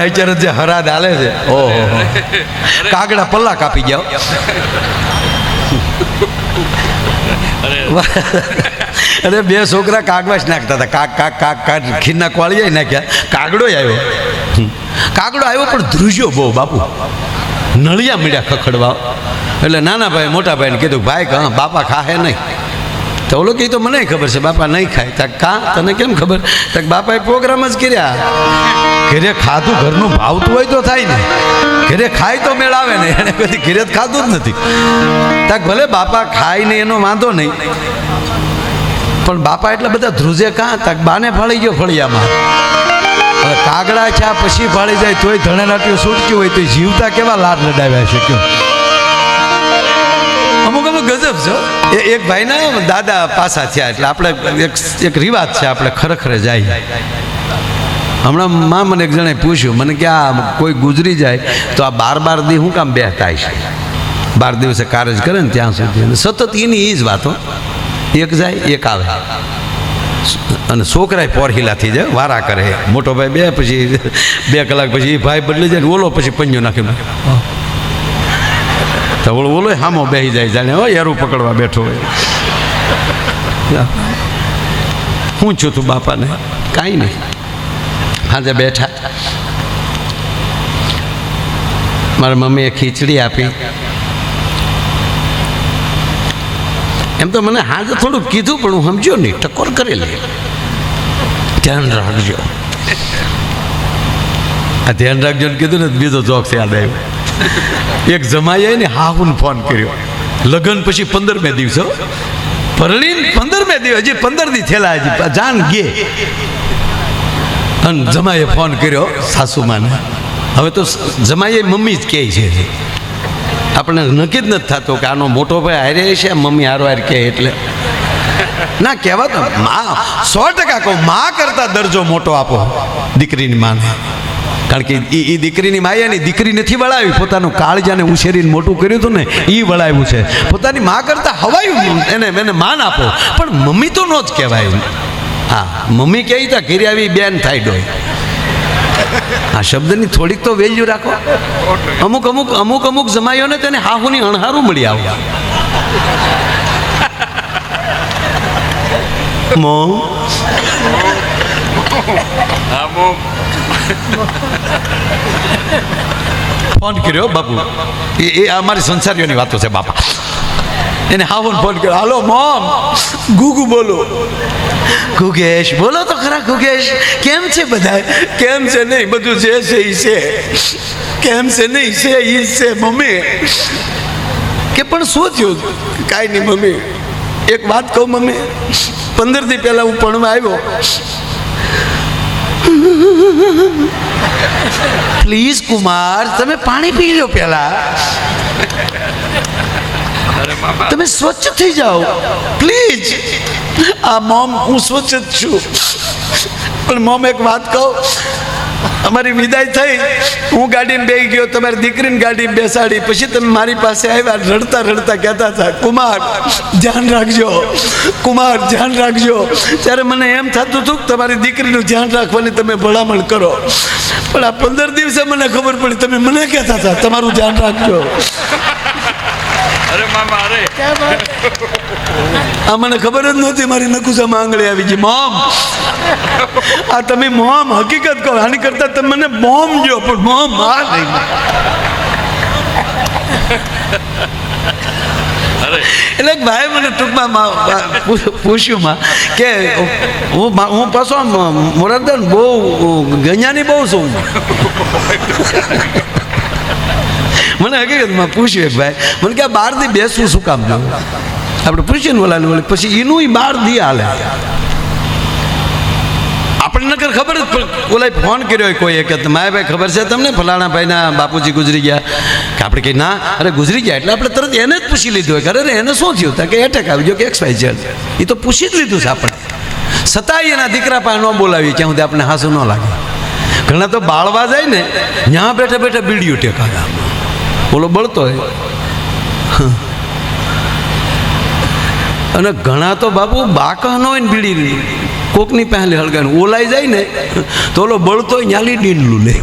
અત્યારે જે હરાદ હાલે છે, ઓહો કાગડા પલ્લા કાપી જાઓ. અરે બે છોકરા કાગવાસ નાખતા હતા, કાક કાક કાક કાક ખીરના કોળીએ નાખ્યા. કાગડો આવ્યો, કાગડો આવ્યો પણ ધ્રુજ્યો બહુ બાપુ, નળિયા મીડ્યા ખખડવા. એટલે નાના ભાઈ મોટા ભાઈને કીધું, ભાઈ હા બાપા ખાહે નહીં. તો ઓલો કહે તો મને ખબર છે બાપા નહીં ખાય. તક કા તને કેમ ખબર? તક બાપાએ પ્રોગ્રામ જ કર્યા. ઘરે ખાધું ઘરનું ભાવતું હોય તો થાય ને, ઘરે ખાય તો મેળ આવે ને. એને કદી ઘરે જ ખાધું જ નથી. તક ભલે બાપા ખાય ને એનો વાંધો નહીં, પણ બાપા એટલા બધા ધ્રુજે કાં? તક બાને ફાળી ગયો ફળિયામાં. હવે કાગડા છે પછી ફાળી જાય તોય ધણેલાટીઓ છૂટક્યું હોય તો જીવતા કેવા લાડ લડાવ્યા છે કયો. અમુક અમુક ગજબ છે. એક ભાઈના દાદા પાસા થયા એટલે આપણે એક રિવાજ છે, આપણે ખરેખરે જાય. હમણાં મને એક જણે પૂછ્યું મને કે આ કોઈ ગુજરી જાય તો આ 12 દી શું કામ બેહતા છે? 12 દિવસે કાર્ય કરે ને ત્યાં સુધી સતત એની એ જ વાતો. એક જાય એક આવે અને છોકરાએ પોરહીલા થઈ જાય, વારા કરે. મોટો ભાઈ બે પછી 2 કલાક પછી એ ભાઈ બદલી જાય ને ઓલો પછી પંજો નાખી તો ઓલો હામો બેસી જાય, જાણે હો યારું પકડવા બેઠો હોય. હું છું તું બાપાને કાંઈ નહીં. હાજે બેઠા, મારા મમ્મીએ ખીચડી આપી. એમ તો મને હાજે થોડું કીધું પણ હું સમજ્યો નહીં, ટકોર કરેલી. ધ્યાન રાખજો, આ ધ્યાન રાખજો ને કીધું ને બીજો જોક્સ યાદ આવ્યો. એક જમાઈએ ને હાહુને ફોન કર્યો, લગ્ન પછી 15મે દિવસે પરણીને 15મે દિવસ, હજી 15 દી થયેલા, હજી જાન ગે. અને જમાઈએ ફોન કર્યો સાસુમાને. હવે તો જમાઈએ મમ્મી જ કહે છે, આપણે નક્કી જ નથી થતું કે આનો મોટો ભાઈ હારે છે મમ્મી હારો હાર કહે એટલે ના કહેવા. તો માં 100% કહું, માં કરતા દરજો મોટો આપો દીકરીની માને. કારણ કે એ દીકરીની માયાની દીકરી નથી વળાવી, પોતાનું કાળજાને ઉછેરીને મોટું કર્યું હતું ને એ વળાવ્યું છે. પોતાની મા કરતાં હવાયું એને માન આપો, પણ મમ્મી તો નો જ કહેવાય. હા મમ્મી કહે તા ઘેરે આવી બેન થાય ડોય. આ શબ્દની થોડીક તો વેલ્યુ રાખો. અમુક જમાઈઓને તેને હાહુની અણહારું મળી આવું. મોમ ફોન કર્યો બાપુ, એ અમારી સંસારીઓની વાતો છે બાપા. એને હાવન ફોન કર્યો, હાલો મોમ, ગુગુ બોલો. ગુગેશ બોલો તો ખરા. ગુગેશ કેમ છે બધા? કેમ છે નહીં, બધું જે છે એ છે. કેમ છે નહીં છે એ છે મમ્મી. કે પણ શું થયું? કાંઈ નહીં મમ્મી, એક વાત કહું મમ્મી, 15 દી પહેલા હું ભણવા આવ્યો. પ્લીઝ કુમાર તમે પાણી પી લો પહેલા, તમે સ્વચ્છ થઈ જાઓ પ્લીઝ. આ મોમ હું સ્વચ્છ જ છું, પણ મોમ એક વાત કહું, અમારી વિદાય થઈ, હું ગાડીમાં બેસી ગયો, તમારી દીકરીને ગાડીમાં બેસાડી, પછી તમે મારી પાસે આવ્યા, રડતા રડતા કહેતા હતા કુમાર ધ્યાન રાખજો, કુમાર ધ્યાન રાખજો. ત્યારે મને એમ થતું હતું કે તમારી દીકરીનું ધ્યાન રાખવાની તમે ભલામણ કરો, પણ આ 15 દિવસે મને ખબર પડી તમે મને કહેતા હતા તમારું ધ્યાન રાખજો. આ મને ખબર જ નહોતી, મારી નકુસામાં આંગળી આવી ગઈ. મોમ આ તમે મોમ હકીકત કહો, આની કરતા તમે મને મોમ જો, પણ મોમ આ નહીં. એટલે ભાઈ મને ટૂંકમાં પૂછ્યું કે હું પાછો મોરારદાન બહુ ગણ્યાની બહુ છું. મને હકીકતમાં પૂછ્યું એક ભાઈ મને કે આ 12 દી બેસવું શું કામ જવું? આપણે પૂછીએ ને ઓલાને ઓલે, પછી એનું 12 દી હાલે. આપણને નકર ખબર જ ઓલા ફોન કર્યો કોઈએ કે મારે ભાઈ ખબર છે તમને ફલાણા ભાઈના બાપુજી ગુજરી ગયા? કે આપણે કહી ના, અરે ગુજરી ગયા એટલે આપણે તરત એને જ પૂછી લીધું હોય કે અરે એને શું થયું? કે એટેક આવી ગયો કે XYZ. એ તો પૂછી જ લીધું છે આપણે, છતાંય એના દીકરા પાસે ન બોલાવીએ ક્યાં સુધી આપણે હાસું ન લાગે. ઘણા તો બાળવા જાય ને ત્યાં બેઠા બેઠા બીડીયું ટેકા બોલો બળતો હોય. અને ઘણા તો બાપુ બાકા ન હોય ને બીડી કોકની પહેલી હળગાને ઓલાઈ જાય ને તો ઓલો બળતો ન્યાલી ડીંડલું લે.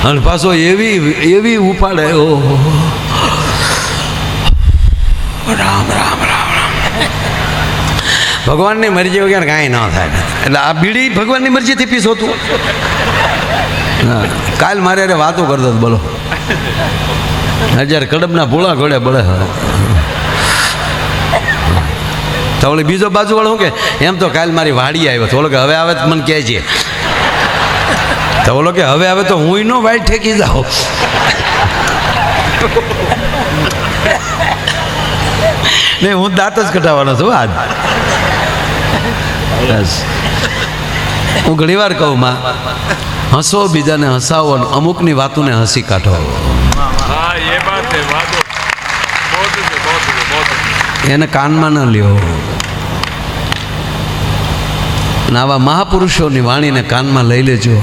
અને પાછો એવી ઉપાડે, ઓહો રામ રામ રામ રામ. ભગવાનની મરજી વગર કાંઈ ન થાય. એટલે આ બીડી ભગવાનની મરજીથી પીસો તું. કાલ મારે અરે વાતો કરતો હતો, બોલો 1000 કડબના ભોળા ઘોડે બળે. તો ઓલી બીજો બાજુ વાળો શું કે, એમ તો કાલ મારી વાડી આવ્યો તો ઓલો કે હવે આવે તો મને કહે છે. તો ઓલો કે હવે આવે તો હું નો વાઈટ ઠેકી જાઉં. નહીં, હું દાંત જ કઢાવવાનો છું આજ. બસ હું ઘણી વાર કહું, માં હસો, બીજાને હસાવો, અમુકની વાતોને હસી કાઢો. એને કાનમાં ન લ્યો. અને આવા મહાપુરુષોની વાણીને કાનમાં લઈ લેજો,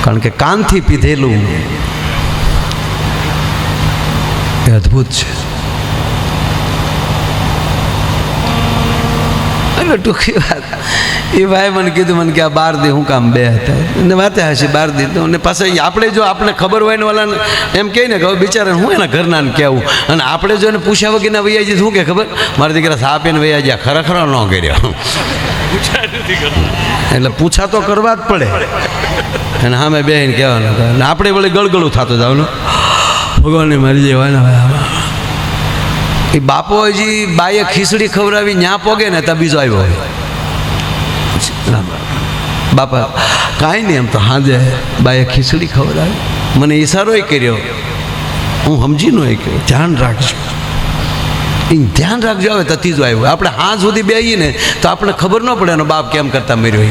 કારણ કે કાનથી પીધેલું એ અદ્ભુત છે. એટલે ટૂંકી વાત, એ ભાઈ મને કીધું, મને કે આ 12 દી હું કામ બે હતા એને વાતે હશે 12 દી. તો અને પાછા આપણે જો આપણે ખબર હોય ને ઓલાને એમ કહે ને કે બિચારા હું એના ઘરના ને કહેવું, અને આપણે જો એને પૂછ્યા વગરના વૈયાજી શું કે ખબર, મારા દીકરા સાપ એને વૈયાજી ખરેખર ન કર્યો. એટલે પૂછા તો કરવા જ પડે. અને સામે બેહીને કહેવાનું, આપણે વળી ગળગળું થતું જવાનું, ભગવાનને મારી જવાના. એ બાપો હજી બાએ ખીચડી ખવડાવી ન્યા પોગે ને ત્યાં બીજો આવ્યો હોય. બાપા કાંઈ નહીં, એમ તો હાજે બાએ ખીચડી ખવડાવી, મને ઈશારો કર્યો, હું સમજી નો કહ્યું ધ્યાન રાખજો, એ ધ્યાન રાખજો. આવે તો ત્રીજો આવ્યો. આપણે હાથ સુધી બેહીએ ને તો આપણે ખબર ન પડે એનો બાપ કેમ કરતા મર્યો.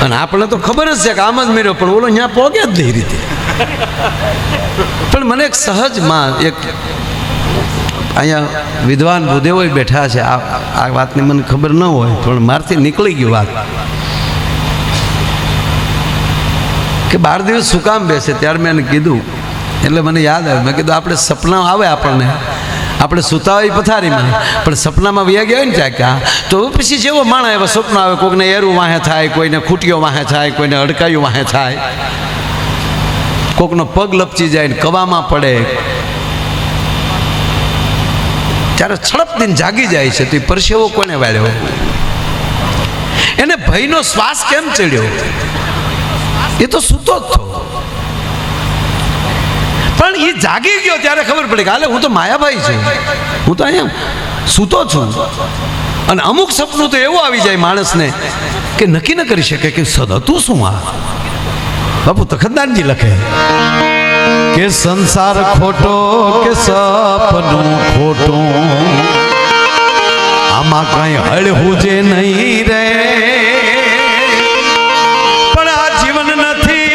અને આપણે તો ખબર જ છે કે આમ જ મર્યો, પણ ઓલો ત્યાં પોગે જ નહીં રીતે. પણ મને એક સહજમાં એક અહીંયા વિદ્વાન ભૂદેવો બેઠા છે, આ વાતની મને ખબર ન હોય, પણ મારથી નીકળી ગયું વાત કે 12 દિવસ શું કામ બેસે. ત્યારે મેં એને કીધું, એટલે મને યાદ આવ્યું, મેં કીધું આપણે સપના આવે આપણને, આપણે સૂતા હોય પથારીમાં, પણ સપનામાં વ્યા ગયા હોય ને ત્યાં ક્યાં, તો પછી જેવો માણસ એવા સપના આવે. કોઈને એરું વાહે થાય, કોઈને ખૂટીઓ વાહે થાય, કોઈને અડકાયું વાહે થાય, કોકનો પગ લપચી જાય ને કવામાં પડે. ત્યારે છડપ દિન જાગી જાય છે, તો એ પરસેવો કોને વાળ્યો, એને ભયનો શ્વાસ કેમ ચડ્યો, એ તો સૂતો જ થયો. પણ એ જાગી ગયો ત્યારે ખબર પડી કે હાલે હું તો માયાભાઈ છું, હું તો અહીંયા સૂતો છું. અને અમુક સપનું તો એવું આવી જાય માણસને કે નક્કી ન કરી શકે કે હતું શું. આ બાપુ તખતદાનજી લખે કે સંસાર ખોટો કે સપનું ખોટું, આમાં કઈ હળવું જે નહીં રે. પણ આ જીવન નથી,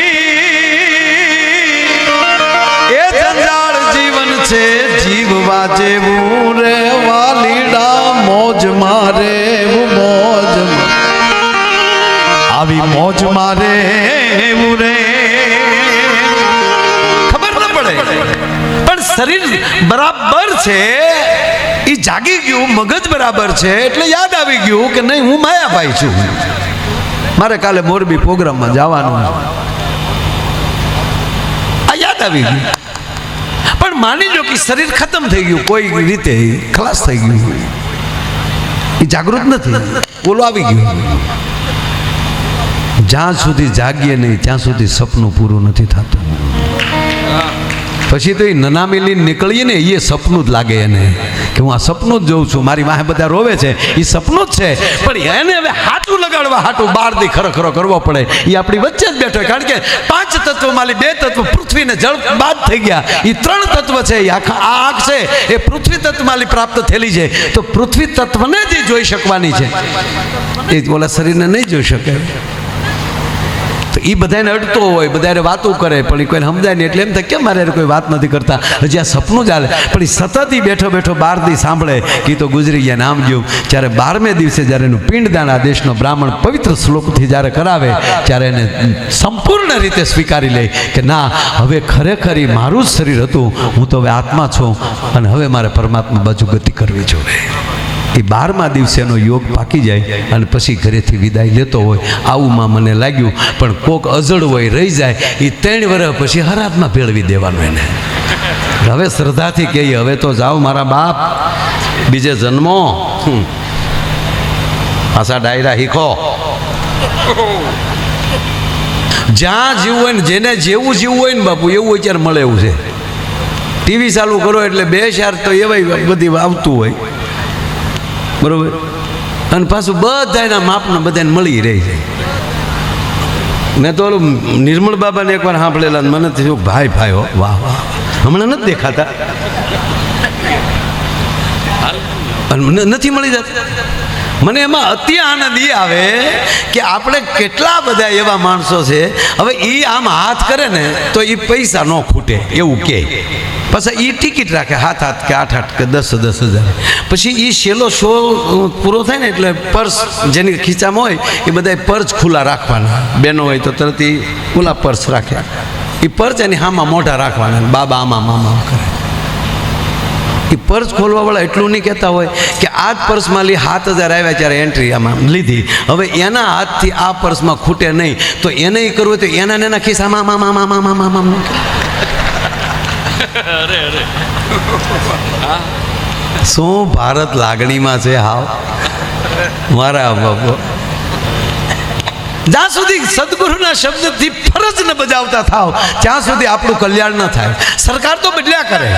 એ જંજાળ જીવન છે, જીવવા જેવું રે વાલીડા મોજ મારે મોજ, આવી મોજ મારે રે. પણ શરીર બરાબર છે, એ જાગી ગયું, મગજ બરાબર છે, એટલે યાદ આવી ગયું કે નહીં હું માયાભાઈ છું, મારે કાલે મોરબી પ્રોગ્રામમાં જવાનું, આ યાદ આવી ગયું. પણ માની લો કે શરીર ખતમ થઈ ગયું, કોઈ રીતે ખલાસ થઈ ગયું, એ જાગૃત નથી, બોલો આવી ગયું. જ્યાં સુધી જાગીએ નહીં ત્યાં સુધી સપનું પૂરું નથી થતું. પછી તો એ નનામી નીકળીએ ને એ સપનું જ લાગે એને કે હું આ સપનું જ જોઉં છું, મારી વાહે બધા રોવે છે, એ સપનું જ છે. પણ એને હવે હાટું લગાડવા હાટું 12 દી ખરો કરવો પડે. એ આપણી વચ્ચે જ બેઠો, કારણ કે 5 તત્વમાંથી 2 તત્વ પૃથ્વી ને જળ બાદ થઈ ગયા, એ 3 તત્વ છે. એ આખા આ આંખ છે એ પૃથ્વી તત્વમાંથી પ્રાપ્ત થયેલી છે, તો પૃથ્વી તત્વને જ જોઈ શકવાની છે, એ ઓલા શરીરને નહીં જોઈ શકે. તો એ બધાને અડતો હોય, બધાને વાતો કરે, પણ એ કોઈને સમજાય નહીં. એટલે એમ થાય કેમ મારે કોઈ વાત નથી કરતા, હજી આ સપનું ચાલે. પણ એ સતત બેઠો 12 દી સાંભળે કે તો ગુજરી ગયા નામ ગયું. જ્યારે 12મે દિવસે જ્યારે એનું પિંડદાન આ દેશનો બ્રાહ્મણ પવિત્ર શ્લોકથી જ્યારે કરાવે, ત્યારે એને સંપૂર્ણ રીતે સ્વીકારી લે કે ના, હવે ખરેખર મારું જ શરીર હતું, હું તો હવે આત્મા છું, અને હવે મારે પરમાત્મા બાજુ ગતિ કરવી જોઈએ. એ 12મા દિવસેનો યોગ પાકી જાય અને પછી ઘરેથી વિદાય લેતો હોય આવુંમાં મને લાગ્યું. પણ કોક અજળ હોય રહી જાય એ 3 વર્ષ પછી હરાતમાં ભેળવી દેવાનું એને. હવે શ્રદ્ધાથી કહીએ હવે તો જાઓ મારા બાપ, બીજે જન્મો પાછા ડાયરા શીખો. જ્યાં જીવવું હોય ને જેને જેવું જીવવું હોય ને બાપુ એવું અત્યારે મળે એવું છે. ટીવી ચાલુ કરો એટલે 2 4 તો એવાય બધી આવતું હોય બરોબર, અને પાછું બધાના માપને બધાને મળી રહી જાય. મેં તો ઓલું નિર્મળ બાબાને એકવાર સાંભળેલા, મને થયું ભાઈ ભાઈ હો વાહ વાહ, હમણાં નથી દેખાતા નથી મળી જતા. મને એમાં અતિ આનંદ એ આવે કે આપણે કેટલા બધા એવા માણસો છે, હવે એ આમ હાથ કરે ને તો એ પૈસા ન ખૂટે એવું કહે. પછી એ ટિકિટ રાખે 7 કે 8 કે 10 હજાર. પછી એ છેલ્લો શો પૂરો થાય ને એટલે પર્સ જેની ખીચામાં હોય એ બધા પર્સ ખુલ્લા રાખવાના. બહેનો હોય તો તરત એ ખુલ્લા પર્સ રાખે. એ પર્સ એની હામાં મોઢા રાખવાના, બાબા આમાં મામા કરે. એ પર્સ ખોલવાવાળા એટલું નહીં કહેતા હોય કે આ જ પર્સમાં લી 7000 આવ્યા ત્યારે એન્ટ્રી આમાં લીધી, હવે એના હાથથી આ પર્સમાં ખૂટે નહીં તો એને એ કરવું તો એના ખિસ્સામાં મામા. શું ભારત લાગણીમાં છે હાવ મારા બાપુ. જ્યાં સુધી સદગુરુના શબ્દથી ફરજ ન બજાવતા થાવ ત્યાં સુધી આપણું કલ્યાણ ન થાય. સરકાર તો બદલ્યા કરે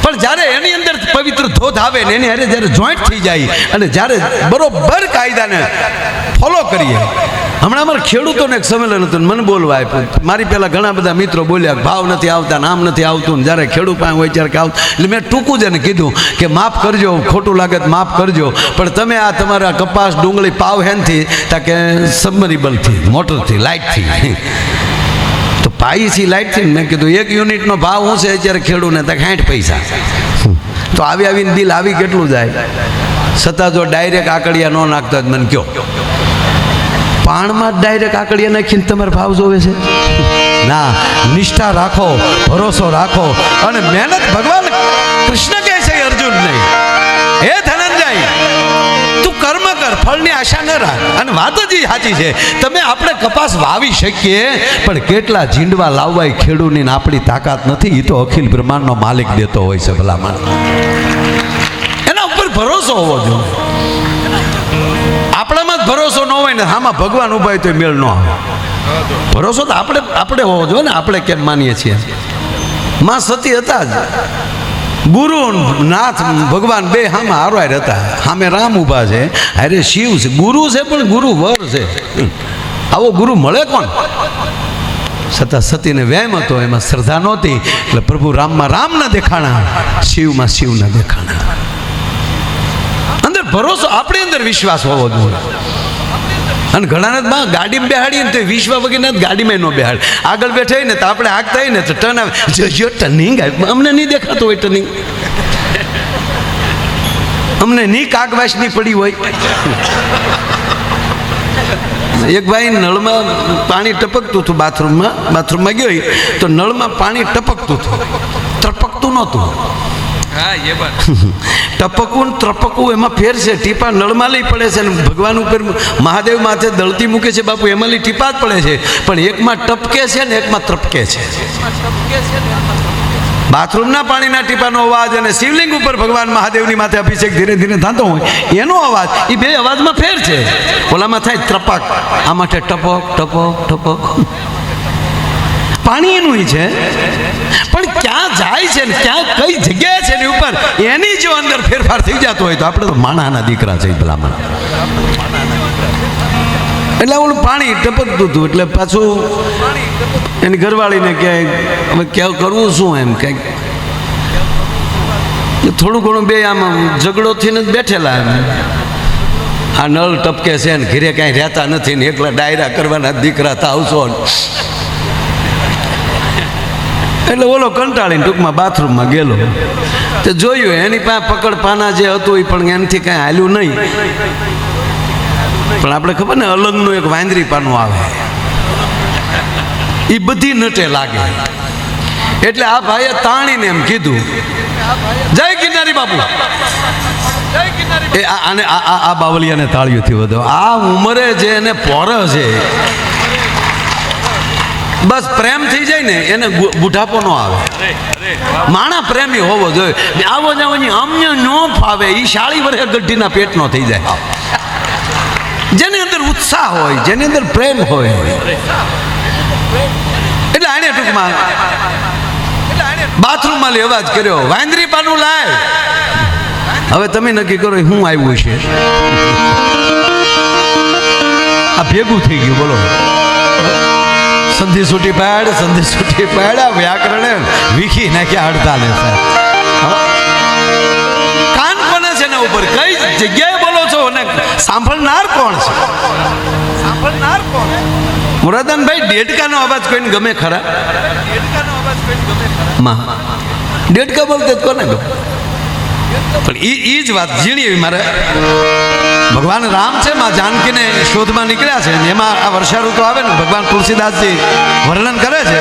પણ જ્યારે એની અંદર પવિત્ર ધોધ આવે ને એની હારે જ્યારે જોઈન્ટ થઈ જાય અને જ્યારે બરોબર કાયદાને ફોલો કરીએ. હમણાં અમારે ખેડૂતોને એક સંમેલન હતું, મને બોલવા આપ્યું. મારી પહેલાં ઘણા બધા મિત્રો બોલ્યા ભાવ નથી આવતા, નામ નથી આવતું. ને જ્યારે ખેડૂત પાસે હોય ત્યારે કે આવતું, એટલે મેં ટૂંકું જ એને કીધું કે માફ કરજો, ખોટું લાગે તો માફ કરજો, પણ તમે આ તમારા કપાસ ડુંગળી પાવ હેનથી તાકે સબમરીબલથી મોટરથી લાઇટથી તો પાઈથી લાઇટથી. મેં કીધું 1 યુનિટનો ભાવ શું છે અત્યારે ખેડૂતને તો 60 પૈસા. તો આવીને બિલ આવી કેટલું જાય. છતાં જો ડાયરેક્ટ આકડિયા ન નાખતા જ મને કહો, પાણમાં જ ડાયરેક્ટ આકડિયા નાખીને તમારે ભાવ જોવે છે? ના, નિષ્ઠા રાખો, ભરોસો રાખો અને મહેનત. ભગવાન કૃષ્ણ કહે છે અર્જુન નહીં, હે ધનંજય તું કર્મ કર, ફળની આશા ન રાખ. અને વાત જ સાચી છે. તમે આપણે કપાસ વાવી શકીએ પણ કેટલા ઝીંડવા લાવવા ખેડૂતની આપણી તાકાત નથી. એ તો અખિલ બ્રહ્માંડનો માલિક દેતો હોય છે ભલામણ. એના ઉપર ભરોસો હોવો જોઈએ. આપણામાં જ ભરોસો ન હોય ને આમાં ભગવાન ઉભા હોય તો મેળ ન આવે. ભરોસો તો આપણે હોવો જોઈએ ને. આપણે કેમ માનીએ છીએ? માં સતી હતા જ, ગુરુ નાથ ભગવાન બે હામાં હારવાર હતા. સામે રામ ઊભા છે, અરે શિવ છે, ગુરુ છે પણ ગુરુ વર છે. આવો ગુરુ મળે કોણ? છતાં સતીને વ્યામ હતો, એમાં શ્રદ્ધા નહોતી એટલે પ્રભુ રામમાં રામ ન દેખાણા, શિવમાં શિવ ન દેખાણા. અંદર ભરોસો, આપણી અંદર વિશ્વાસ હોવો જોઈએ. અને ઘણાને ગાડીમાં બેહાડીએ ને તો વિશ્વા વગેરે ગાડીમાં ન બેહાડે. આગળ બેઠા હોય ને તો આપણે આગતા હોય ને તો ટર્ન આવે, જો ટર્નિંગ આવે, અમને નહીં દેખાતું હોય ટર્નિંગ, અમને નહીં કાગવાસની પડી હોય. એક ભાઈ નળમાં પાણી ટપકતું હતું, બાથરૂમમાં ગયો તો નળમાં પાણી ટપકતું હતું, ત્રપકતું નહોતું. ટપકવું ત્રપકવું એમાં ફેર છે. ટીપા નળમાં લઈ પડે છે અને ભગવાન ઉપર મહાદેવ માથે દળતી મૂકે છે બાપુ, એમાં લઈ ટીપા જ પડે છે. પણ એકમાં ટપકે છે ને એકમાં ત્રપકે છે. બાથરૂમના પાણીના ટીપાનો અવાજ અને શિવલિંગ ઉપર ભગવાન મહાદેવની માથે અભિષેક ધીરે ધીરે થતો હોય એનો અવાજ, એ બે અવાજમાં ફેર છે. ઓલામાં થાય ત્રપક, આ માટે ટપક ટપક ટપક. પાણી એનું છે પણ ક્યાં જાય છે ને ક્યાં કઈ જગ્યાએ છે એની ઉપર એની જો અંદર ફેરફાર થઈ જતો હોય તો આપણે તો માણાના દીકરા છે ભલામણ. એટલે ઓલું પાણી ટપકતું હતું એટલે પાછું એની ઘરવાળીને કહે હવે ક્યાં કરવું શું, એમ કંઈક થોડું ઘણું બે આમ ઝઘડો થઈને જ બેઠેલા. એમ આ નળ ટપકે છે ને ઘરે કાંઈ રહેતા નથી ને એકલા ડાયરા કરવાના દીકરા થાવશો. એટલે ઓલો કંટાળીને ટૂંકમાં બાથરૂમમાં ગયેલો તો જોયું એની પાસે પકડ પાના જે હતું એ પણ એનાથી કાંઈ હાલ્યું નહીં. પણ આપણે ખબર ને અલંગનું એક વાંદરી પાનું આવે, એ બધી નટે લાગે. એટલે આ ભાઈએ તાણીને એમ કીધું, જય ગિરનારી બાપુ. એ આને આ બાવલિયાને તાળીઓથી વધો. આ ઉંમરે જે એને પોર છે, બસ પ્રેમ થઈ જાય ને એને બુઢાપો ન આવે. માણા પ્રેમી હોવો જોઈએ. આવો જાવ અમને ન ફાવે એ 40 વર્ષે ગઢીના પેટનો થઈ જાય. જેની અંદર ઉત્સાહ હોય, જેની અંદર પ્રેમ હોય. એટલે આને ટૂંકમાં બાથરૂમમાં લેવા જ કર્યો, વાંદરી પાનું લાય. હવે તમે નક્કી કરો શું આવ્યું છે. આ ભેગું થઈ ગયું. બોલો, સંધિ છૂટી પાડ, સંધિ છૂટી પાડ. આ વ્યાકરણ વીખી નાખ્યા 48. કાન કોને છે ને ઉપર, કઈ જગ્યાએ બોલો છો અને સાંભળનાર કોણ છે? સાંભળનાર કોણ? મુરાદાનભાઈ, ડેડકાનો અવાજ કોઈને ગમે ખરા? માં ડેડકા બોલતે કોને ગમે? પણ એ જ વાત ઝીણી એવી મારે. ભગવાન રામ છે, માં જાનકીને શોધમાં નીકળ્યા છે, એમાં આ વર્ષા ઋતુ આવે ને, ભગવાન તુલસીદાસજી વર્ણન કરે છે.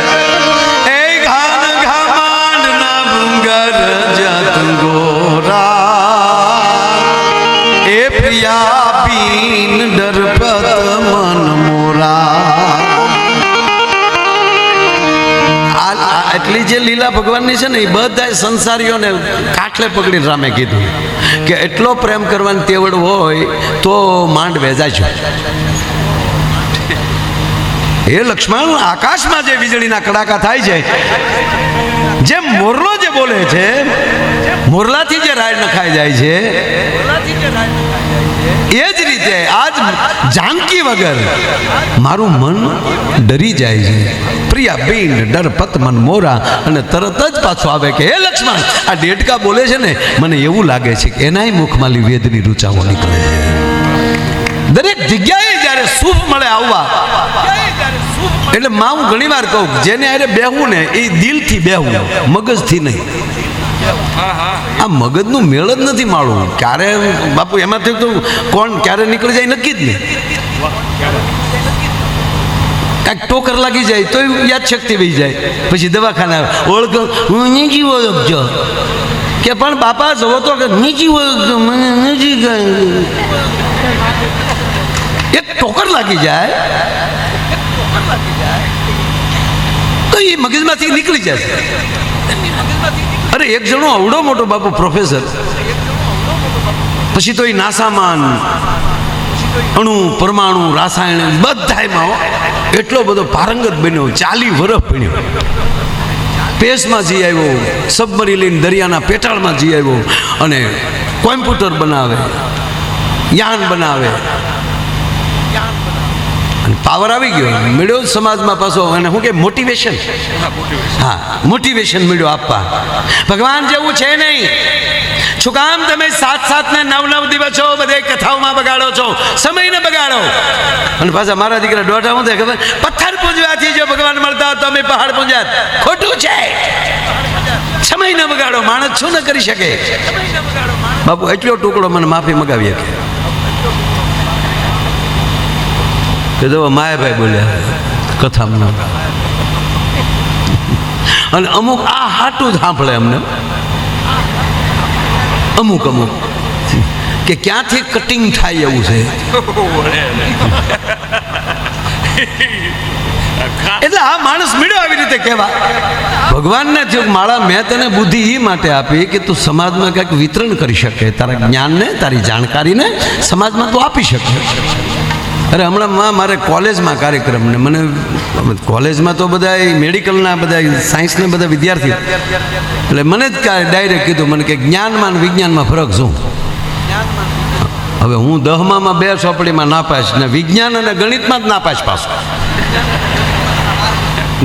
એ ઘાન ઘામાંડ ના ભૃંગર જત ગોરા, એ પ્રિયા પીન ડરપત મન મોરા. એટલી જે લીલા ભગવાનની છે ને, એ બધા સંસારીઓને કાટલે પકડીને રામે કીધું કે એટલો પ્રેમ કરવાની તેવડ હોય તો માંડ વેજાય છે. એ લક્ષ્મણ, આકાશમાં જે વીજળીના કડાકા થાય છે, જે મોરલો જે બોલે છે, મોરલાથી જે રાડ નખાઈ જાય છે, એ જ રીતે આજ જાનકી વગર મારું મન ડરી જાય છે. પ્રિયા બીન ડરપત મન મોરા. અને તરત જ પાછું આવે કે હે લક્ષ્મણ, આ ડેડકા બોલે છે ને, મને એવું લાગે છે કે એનાય મુખમાં વેદની રૂચાઓ નીકળે છે. દરેક જગ્યાએ જ્યારે શુભ મળે આવવા, એટલે માં હું ઘણી વાર કહું, જેને આરે બેહવું ને એ દિલથી બેહવું, મગજથી નહીં. આ મગજનું મેળ જ નથી માળવું. ક્યારે બાપુ એમાંથી તો કોણ ક્યારે નીકળી જાય નક્કી જ નહીં. કાંઈક ટોકર લાગી જાય તો યાદ શક્તિ વહી જાય, પછી દવાખાના ઓળખો હું નીચી ઓળખજો કે પણ બાપા જવો તો કે નીચી ઓળખજો, મને નથી ગયું. એક ટોકર લાગી જાય તો એ મગજમાંથી નીકળી જાય. અરે એક જણો અવડો મોટો બાપુ પ્રોફેસર, પછી તો એ નાસામાન, અણુ, પરમાણુ, રાસાયણ બધામાં એટલો બધો પારંગત બન્યો. 40 વર્ષ ભણ્યો. સ્પેસમાં જઈ આવ્યો, સબમરી લઈને દરિયાના પેટાળમાં જઈ આવ્યો, અને કોમ્પ્યુટર બનાવે, યાન બનાવે, અને પાવર આવી ગયો. મળ્યો સમાજમાં પાછો, અને શું કે મોટિવેશન. હા, મોટિવેશન મળ્યો આપવા. ભગવાન જેવું છે નહીં. શું કામ તમે 7 ને 9 દિવસો બધે કથાઓમાં બગાડો છો, સમયને બગાડો. અને પાછા મારા દીકરા દોઢા હું ખબર, પથ્થર પૂજવાથી જો ભગવાન મળતા હોત તો અમે પહાડ પૂજ્યા. ખોટું છે. સમય ન બગાડો. માણસ શું ન કરી શકે? બાપુ એટલો ટુકડો મને માફી મગાવી શકે કે જો માયાભાઈ બોલ્યા કથામાં. અને અમુક આ હાટું જ સાંભળે અમને, અમુક કે ક્યાંથી કટિંગ થાય એવું છે. એટલે આ માણસ મળ્યો આવી રીતે કહેવા. ભગવાનને થયું માળા, મેં તને બુદ્ધિ એ માટે આપી કે તું સમાજમાં કંઈક વિતરણ કરી શકે, તારા જ્ઞાનને, તારી જાણકારીને સમાજમાં તું આપી શકે. અરે હમણાં મારે કોલેજમાં કાર્યક્રમ, ને મને કોલેજમાં તો બધા મેડિકલના, બધા સાયન્સના બધા વિદ્યાર્થીઓ, એટલે મને જ ડાયરેક્ટ કીધું મને કે જ્ઞાનમાં અને વિજ્ઞાનમાં ફરક શું. હવે હું 10માં 2 ચોપડીમાં નાપાસ, ને વિજ્ઞાન અને ગણિતમાં જ નાપાસ પાછો.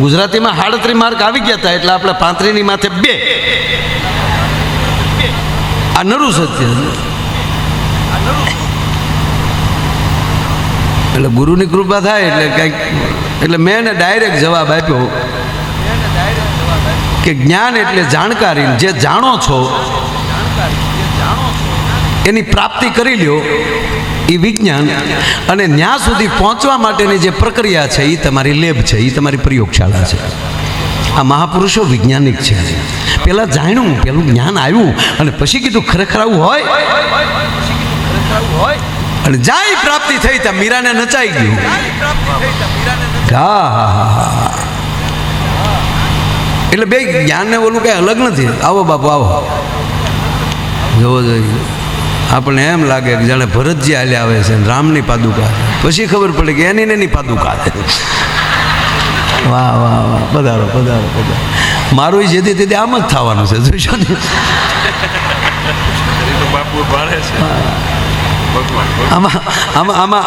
ગુજરાતીમાં 38 માર્ક આવી ગયા હતા, એટલે આપણે 35ની માથે 2. આ નરું સત્ય. એટલે ગુરુની કૃપા થાય એટલે કંઈક, એટલે મેં એને ડાયરેક્ટ જવાબ આપ્યો કે જ્ઞાન એટલે જાણકારી. જે જાણો છો એની પ્રાપ્તિ કરી લ્યો એ વિજ્ઞાન, અને ત્યાં સુધી પહોંચવા માટેની જે પ્રક્રિયા છે એ તમારી લેબ છે, એ તમારી પ્રયોગશાળા છે. આ મહાપુરુષો વૈજ્ઞાનિક છે. પહેલાં જાણ્યું, પેલું જ્ઞાન આવ્યું અને પછી કીધું ખરેખર આવું હોય. અને જાય પ્રાપ્તિ થઈ ત્યાં મીરાને નચાઈ ગયું. હા, એટલે બે જ્ઞાનને ઓલું કઈ અલગ નથી. આવો બાપુ આવો, જોવો જોઈએ. આપણને એમ લાગે કે જાણે ભરતજી હાલ્યા આવે છે, રામની પાદુકા, પછી ખબર પડે કે એની એની પાદુકા. વાહ વાહ વાહ, પધારો પધારો પધારો. મારું જેથી તેથી આમ જ થવાનું છે, જોઈશો ને.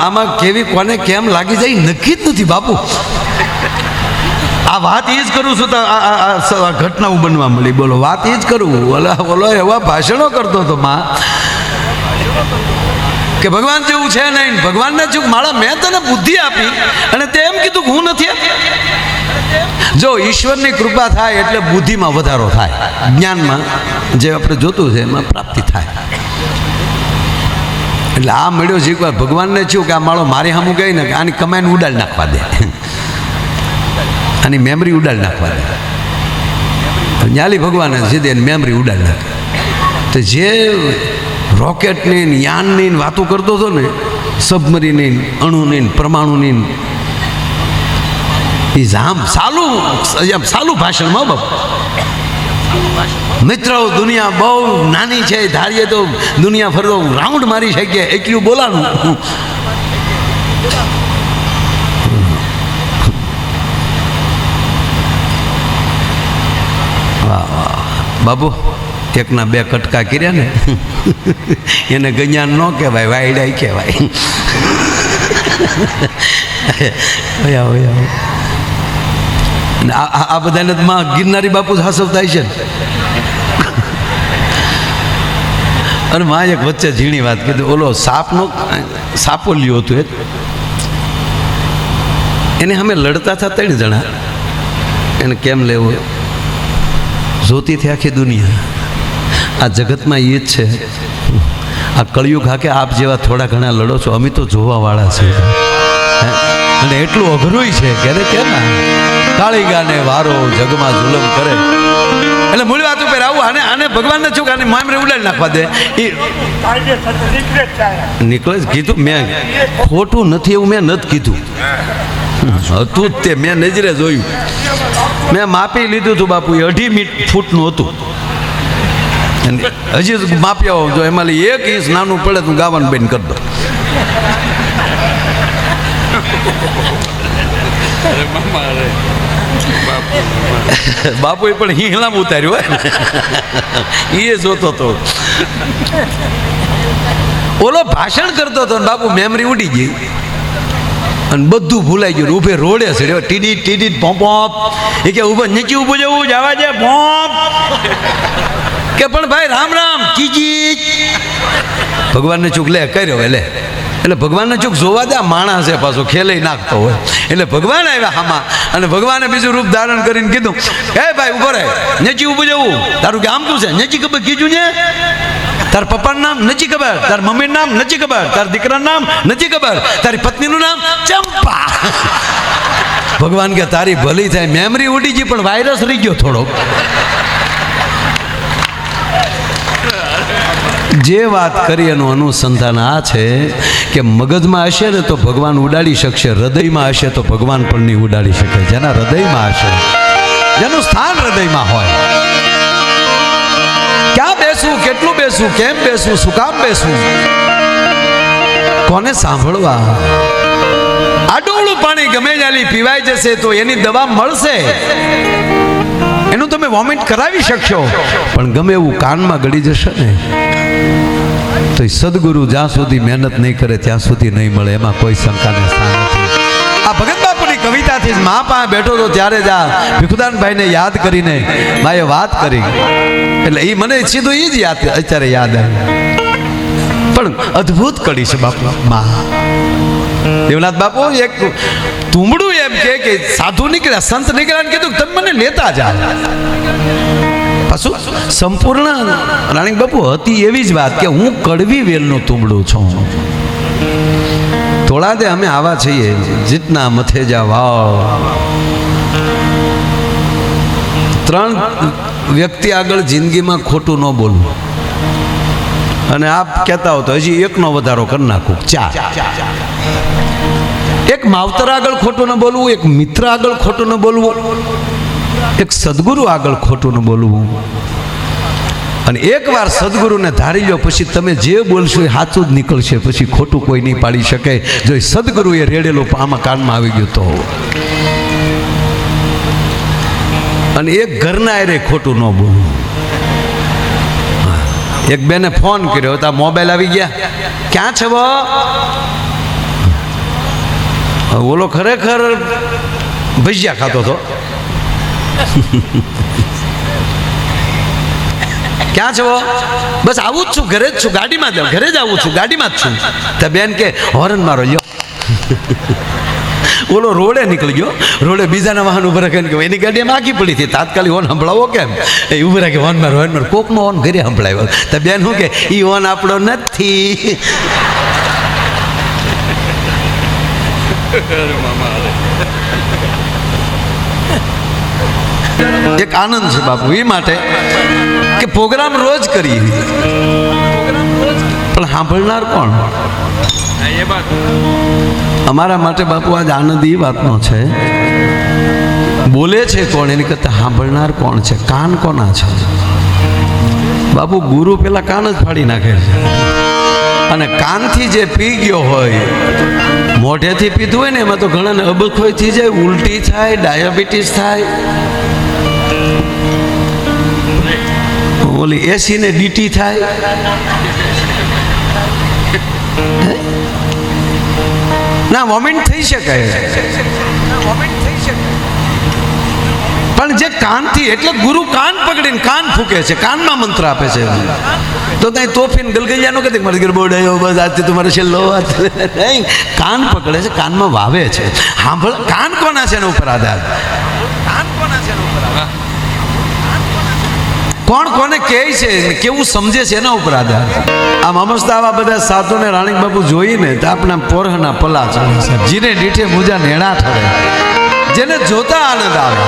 આમાં કેવી કોને કેમ લાગી જાય નક્કી જ નથી બાપુ. આ વાત એ જ કરું છું તો આ ઘટનાઓ બનવા મળી. બોલો, વાત એ જ કરું. ઓલો એવા ભાષણો કરતો હતો માં કે ભગવાન જેવું છે નહીં, ભગવાનને ચૂક માળા મેં તને બુદ્ધિ આપી અને તે એમ કીધું હું નથી. જો ઈશ્વરની કૃપા થાય એટલે બુદ્ધિમાં વધારો થાય, જ્ઞાનમાં જે આપણે જોતું છે એમાં પ્રાપ્તિ થાય. એટલે આ મળ્યો શીખવા ભગવાનને છું કે આ માળો મારી સામું ગઈ ને કે આની કમાઈને ઉડાડ નાખવા દે, આની મેમરી ઉડાડ નાખવા દે. ન્યાલી ભગવાને સીધે એની મેમરી ઉડાડ નાખે. તો જે રોકેટની યાનની વાતો કરતો હતો ને, સબમરીની, અણુની, પરમાણુની, એ જામ સાલું ભાષણમાં બાપુ. મિત્રો, દુનિયા બહુ નાની છે, ધારીએ તો દુનિયા ફરતો રાઉન્ડ મારી શકીએ એટલું બોલાનું. વાહ વાહ બાપુ, એકના બે કટકા કર્યા ને એને ગજાન ન કહેવાય, વાયડાઈ કહેવાય. આ બધાને માં ગિરનારી બાપુ જ હાસવ થાય છે. અને માં એક વચ્ચે ઝીણી વાત કીધી. ઓલો સાપોલિયો હતું એને અમે લડતા હતા 3 જણા. એને કેમ લેવો, જોતીથી આખી દુનિયા. આ જગતમાં એ જ છે. આ કળિયુગ હાકે આપ જેવા થોડા ઘણા લડો છો, અમે તો જોવાવાળા છે. અને એટલું અઘરું છે કે કેમ કાળી ગાને વારો જગમાં જુલમ કરે. એટલે મૂળ વાત ઉપર આવું. આને ભગવાનને છું કે આને મામરે ઉડાડી નાખવા દે. એ નીકળે જ કીધું મેં, ખોટું નથી એવું મેં નથી કીધું. હતું જ તે, મેં નજરે જોયું, મેં માપી લીધું હતું બાપુ. 2.5 ફૂટનું હતું. હજી માપી આવો, જો એમાં 1 ઇંચ નાનું પડે તો ગાવાનું બેન કરી દો. બાપુએ પણ હિંગલામ ઉતાર્યું હોય એ જોતો હતો. ઓલો ભાષણ કરતો હતો ને બાપુ મેમરી ઉડી ગઈ અને બધું ભૂલાઈ ગયું. ઉભે રોડે છે, ટીડી ટીડી પોપ એ કે ઉભો નીચે ઉભું જવું જવા દે પોપ કે પણ ભાઈ રામ રામ કીજી. ભગવાનને ચૂક લે કર્યો લે. એટલે ભગવાનને ચૂક જોવા દે. માણસ છે પાછો, ખેલે નાખતો હોય. એટલે ભગવાન આવ્યા આમાં અને ભગવાને બીજું રૂપ ધારણ કરીને કીધું, હે ભાઈ ઉભો રહે, નચી ઉભું જવું. તારું કે આમ તું છે નચી ખબર કીધું ને? તાર પપ્પાનું નામ નથી ખબર, તાર મમ્મીનું નામ નથી ખબર, તાર દીકરાનું નામ નથી ખબર, તારી પત્નીનું નામ ચંપા. ભગવાન કે તારી ભલી થાય, મેમરી ઉડી ગઈ પણ વાયરસ રહી ગયો થોડો. જે વાત કરી એનું અનુસંધાન આ છે કે મગજમાં હશે ને તો ભગવાન ઉડાડી શકશે, હૃદયમાં હશે તો ભગવાન પણ નહીં ઉડાડી શકે. જેના હૃદયમાં હશે, જેનું સ્થાન હૃદયમાં હોય. ક્યાં બેસવું, કેટલું બેસવું, કેમ બેસવું, શું કામ બેસવું, કોને સાંભળવા. આડોળું પાણી ગમે ત્યાંથી પીવાઈ જશે તો એની દવા મળશે, એનું તમે વોમિટ કરાવી શકશો. પણ ગમે એવું કાનમાં ગળી જશે ને તો સદગુરુ જ્યાં સુધી મહેનત નહીં કરે ત્યાં સુધી નહીં મળે. એમાં કોઈ શંકાને સ્થાન નથી. આ ભગત બાપુની કવિતાથી જ મા પાસે બેઠો હતો ત્યારે જ આ ભીખુદાનભાઈને યાદ કરીને માએ વાત કરી. એટલે એ મને સીધું એ જ યાદ અત્યારે યાદ આવ્યું. પણ અદ્ભુત કડી છે બાપુ. મા દેવનાથ બાપુ એક તુંબડું એમ કે સાધુ નીકળ્યા, સંત નીકળ્યા ને કીધું તમે મને લેતા જા. પાછું સંપૂર્ણ રાણીક બાપુ હતી એવી જ વાત કે હું કડવી વેલનું તુંબડું છું. થોડા દે અમે આવા છીએ જીતના મથે જા વાવ. ત્રણ વ્યક્તિ આગળ જિંદગીમાં ખોટું ન બોલવું, અને આપ કહેતા હો તો હજી એકનો વધારો કરી નાખું, 4. એક માવતર આગળ ખોટું ન બોલવું, એક મિત્ર આગળ ખોટું ન બોલવું, એક સદગુરુ આગળ ખોટું ન બોલવું. અને એકવાર સદગુરુને ધારી લો પછી તમે જે બોલશો એ સાચું જ નીકળશે, પછી ખોટું કોઈ નહીં પાડી શકે. જો એ સદગુરુએ રેડેલો આમાં કાનમાં આવી ગયું તો. અને એક ઘરના એરે ખોટું ન બોલવું. એક બેને ફોન કર્યો, તા મોબાઈલ આવી ગયા, ક્યાં છે વો? ઓલો ખરેખર ભજીયા ખાતો હતો. ક્યાં છો? બસ આવું જ છું, ઘરે જ છું, ગાડીમાં જાઉં, ઘરે જ આવું છું, ગાડીમાં જ છું. તો બેન કે હોરન મારો લ્યો. ઓલો રોડે નીકળી ગયો, રોડે બીજાના વાહન ઉભા રાખે કે એની ગાડીમાં આખી પડી હતી, તાત્કાલિક હોન સંભળાવો કેમ? એ ઉભા રાખે હોન મારો, હોન મારો. કોકનો હોન ઘરે સંભળાવ્યો. તો બેન શું કે એ હોન આપણો નથી. એક આનંદ છે બાપુ એ માટે કે પ્રોગ્રામ રોજ કરીએ, પણ સાંભળનાર કોણ? અમારા માટે બાપુ આજ આનંદ એ વાતનો છે, બોલે છે કોણ એની કરતા સાંભળનાર કોણ છે, કાન કોના છે? બાપુ ગુરુ પેલા કાન જ ફાડી નાખે છે, અને કાનથી જે પી ગયો હોય, મોઢેથી પીધું હોય ને એમાં તો ઘણાને અબખોઈ થઈ જાય, ઉલટી થાય, ડાયાબિટીસ થાય, ઓલી એસી ને ડીટી થાય. ના વોમિટ થઈ શકે, પણ જે કાનથી, એટલે ગુરુ કાન પકડીને કાન ફૂકે છે, કાનમાં મંત્ર આપે છે. તો ત્યાં તોફીન ગલગલિયા નો કહેતી મારે ઘર બોડાયો બસ આજથી તમારે છેલ્લો વાત નહીં. કાન પકડે છે, કાનમાં વાવે છે. સાંભળ, કાન કોના છે એના ઉપર આધાર. કાન કોના છે એના ઉપર આધાર. કોણ કોને કહે છે, કેવું સમજે છે એના ઉપર આધાર. આમ અમસ્તા આવા બધા સાધુને રાણીક બાપુ જોઈને તો આપણા પોરહના પલા ચાલે છે. જીને દીઠે મુજા નેણા ઠરે, જેને જોતા આનંદ આવે.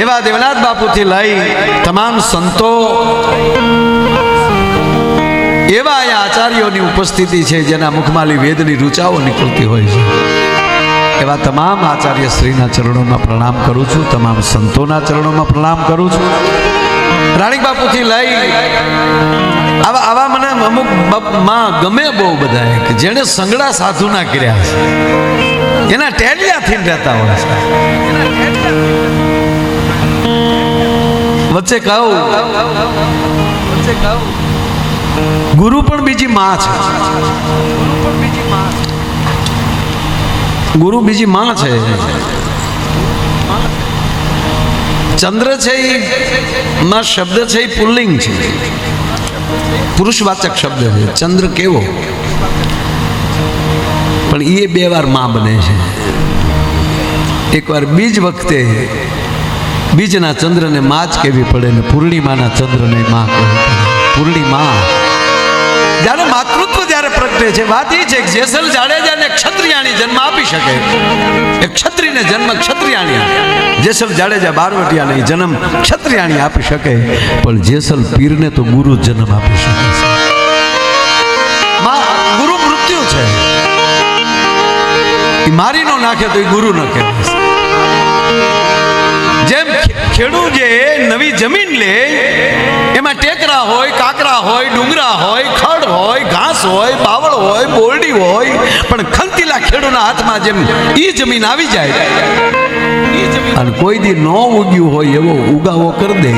એવા દેવનાથ બાપુથી લઈ તમામ સંતો, એવા અહીંયા આચાર્યોની ઉપસ્થિતિ છે જેના મુખમાંથી વેદની રૂચાઓ નીકળતી હોય છે. એવા તમામ આચાર્ય શ્રીના ચરણોમાં પ્રણામ કરું છું, તમામ સંતોના ચરણોમાં પ્રણામ કરું છું. રાણીક બાપુથી લઈ આવા મને અમુક માં ગમે બહુ બધા કે જેને સંગડા સાધુના કર્યા છે, એના ટેલિયાથી રહેતા હોય છે. વચ્ચે કહું, ગુરુ પણ બીજી માં છે. ગુરુ બીજી માં છે. ચંદ્ર છે એ માં શબ્દ છે એ પુલ્લિંગ છે, પુરુષવાચક શબ્દ છે. ચંદ્ર કેવો, પણ એ 2 વાર માં બને છે. એકવાર બીજ વખતે બીજના ચંદ્રને માં જ કહેવી પડે ને પૂર્ણિમાના ચંદ્રને માં કહેવી પડે. પૂર્ણિમા જ્યારે માતૃત્વ જ્યારે પ્રગટે છે, વાત એ છે કે જેસલ જાડેજાને ક્ષત્રિયાણી જન્મ આપી શકે, એક ક્ષત્રિયને જન્મ ક્ષત્રિયાણી, જેસલ જાડેજા બારવટિયાને જન્મ ક્ષત્રિયાણી આપી શકે, પણ જેસલ પીરને તો ગુરુ જન્મ આપી શકે છે. ગુરુ મૃત્યુ છે, એ મારી નો નાખે તો એ ગુરુ ન કહેવાય. જેમ ખેડૂત જે નવી જમીન લે, એમાં ટેકરા હોય, કાકરા હોય, ડુંગરા હોય, ખડ હોય, ઘાસ હોય, બાવળ હોય, બોરડી હોય, પણ ખંતીલા ખેડૂના હાથમાં જેમ ઈ જમીન આવી જાય અને કોઈ દી ન ઉગ્યું હોય એવો ઉગાવો કરી દે,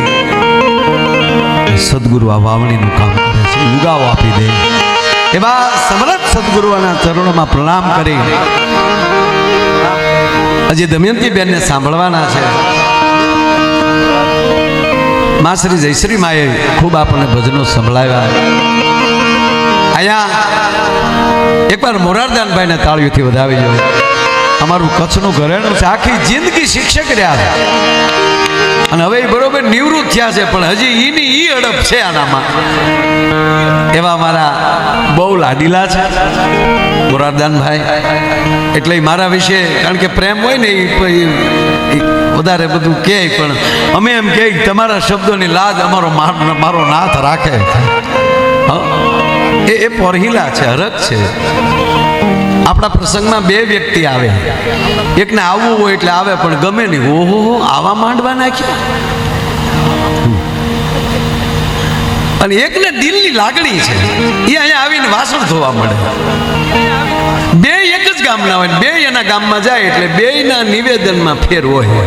સદગુરુ આ વાવણીનું કામ કરે છે, ઉગાવો આપી દે. એવા સમર્થ સદગુરુઓના ચરણોમાં પ્રણામ કરી હજી દમયંતી બેનને સાંભળવાના છે. મા શ્રી જયશ્રી માએ ખૂબ આપણને ભજનો સંભળાવ્યા. અહીંયા એકવાર મોરારદાનભાઈને તાળીઓથી વધાવી લો. અમારું કચ્છનું ઘરેણું છે, આખી જિંદગી શિક્ષક રહ્યા અને હવે બરોબર નિવૃત્ત થયા છે, પણ હજી ઈની ઈ અડપ છે આનામાં. એવા મારા બહુ લાડીલા છે મોરારદાનભાઈ. એટલે મારા વિશે કારણ કે પ્રેમ હોય ને એ વધારે બધું કહે, પણ અમે એમ કહે તમારા શબ્દોની લાજ અમારો મારો નાથ રાખે. એ પોરહિલા છે, હરખ છે. આપણા પ્રસંગમાં બે વ્યક્તિ આવે, એકને આવવું હોય એટલે આવે પણ ગમે નહીં. ઓહો આવા માંડવા નાખ્યા. અને એકને દિલની લાગણી છે, એ અહીંયા આવીને વાસણ ધોવા મળે. બે એક જ ગામના હોય, બે એના ગામમાં જાય એટલે બેયના નિવેદનમાં ફેર હોય.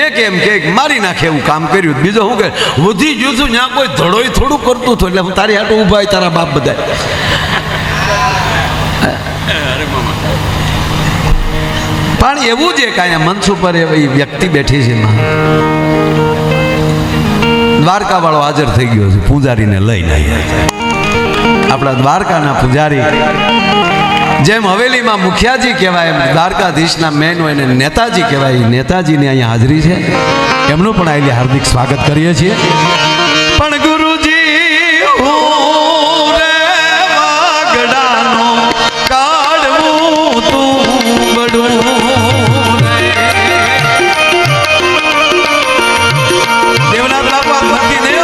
એક એમ કે મારી નાખે એવું કામ કર્યું, બીજો શું કે વધી ગયું છું ત્યાં કોઈ ધડોય થોડું કરતું હતું એટલે હું તારી હાટું ઊભા હોય તારા બાપ બધા. પણ એવું જ એક અહીંયા મંચ ઉપર એવી વ્યક્તિ બેઠી છે. દ્વારકા વાળો હાજર થઈ ગયો છે, પૂજારીને લઈને. આપણા દ્વારકાના પૂજારી જેમ હવેલીમાં મુખિયાજી કહેવાય એમ દ્વારકાધીશના મેન હોય એને નેતાજી કહેવાય. નેતાજીની અહીંયા હાજરી છે, એમનું પણ अहिले હાર્દિક સ્વાગત કરીએ છીએ. પણ ગુરુજી વાગડાનો કાઢવું તું બડું દેવનાથ બાપા ભક્તિ નહીં.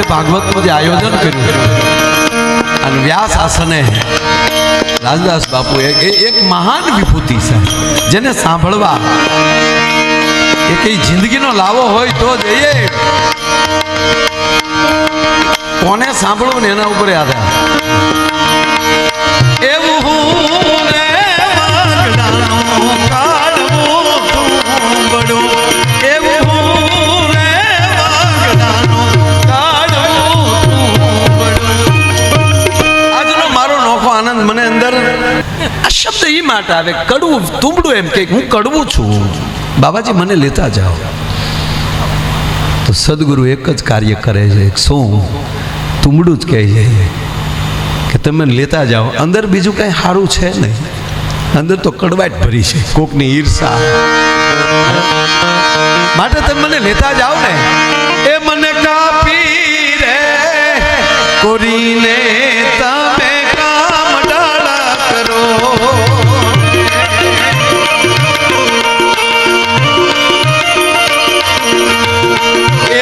ભાગવતનું જે આયોજન કર્યું અને વ્યાસ આસને રાજદાસ બાપુ એક મહાન વિભૂતિ છે, જેને સાંભળવા એ કઈ જિંદગીનો લાવો હોય તો જ કોને સાંભળવું ને એના ઉપર આધાર. એવું રે વાગડાનું કાઢવું તું બડું, એવું રે વાગડાનું કાઢવું તું બડું. આજનો મારો નોખો આનંદ મને અંદર આ શબ્દ એ માટે આવે, કડવું તુંબડું, એમ કે હું કડવું છું, બાબાજી મને લેતા જાઓ. તો સદગુરુ એક જ કાર્ય કરે છે, શું તુંબડું જ કહે છે કે તમે લેતા જાઓ. અંદર બીજું કંઈ સારું છે નહીં, અંદર તો કડવાટ ભરી છે, કોકની ઈર્ષા. માટે તમે મને લેતા જાઓ ને. એ મને કાપી રે કોરીને તમે કામ ડાળા કરો,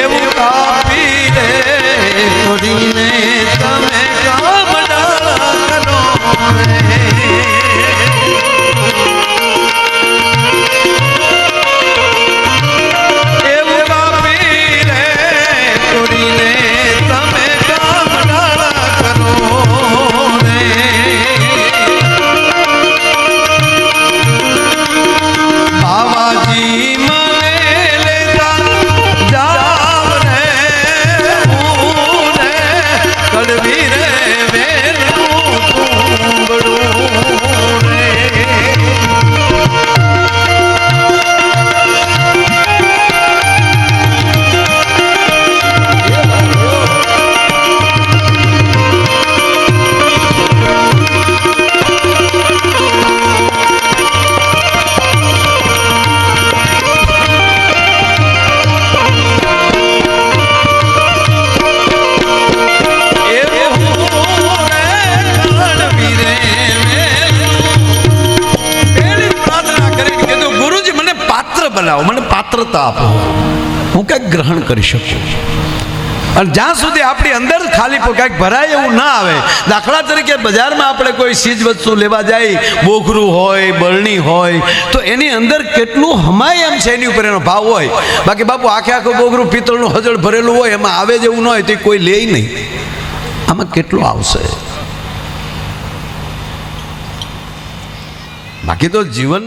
એવું કાપી રે કોરીને તમે કામ ડાળા કરો. એવું કાપી રે કોરીને તમે કામ ડાળા કરો. પાત્ર બનાવો, મને પાત્રતા આપો, હું કંઈક ગ્રહણ કરી શકું. અને જ્યાં સુધી આપણી અંદર ખાલી કંઈક ભરાય એવું ના આવે, દાખલા તરીકે બજારમાં આપણે કોઈ ચીજ વસ્તુ લેવા જાય, બોઘરું હોય, બરણી હોય, તો એની અંદર કેટલું હમાય એમ છે એની ઉપર એનો ભાવ હોય. બાકી બાપુ આખે આખું બોઘરું પિત્તળનું હજળ ભરેલું હોય, એમાં આવે જેવું ન હોય તો કોઈ લે નહીં. આમાં કેટલું આવશે? બાકી તો જીવન